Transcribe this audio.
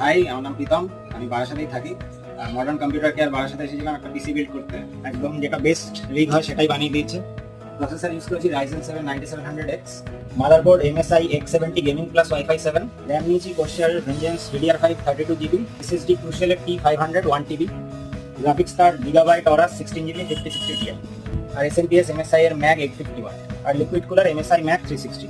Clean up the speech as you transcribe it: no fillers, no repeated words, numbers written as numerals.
High, আমার নাম প্রীতম। আমি বারাসাতেই থাকি। মডার্ন কম্পিউটার কেয়ার বারাসাতে এসেছিলাম একটা পিসি বিল্ড করতে। একদম যেটা বেস্ট রিগ হয় সেটাই বানিয়ে দিয়েছে। প্রসেসর ইউজ করেছি Ryzen 7 9700X, motherboard MSI X70 gaming plus wifi 7, RAM নিয়েছি Corsair Vengeance DDR5 32GB, SSD Crucial T500 1TB, graphics card Gigabyte Aorus 16GB 5060 Ti, আর SMPS MSI এর MAG 851, আর লিকুইড কুলার MSI MAG 360।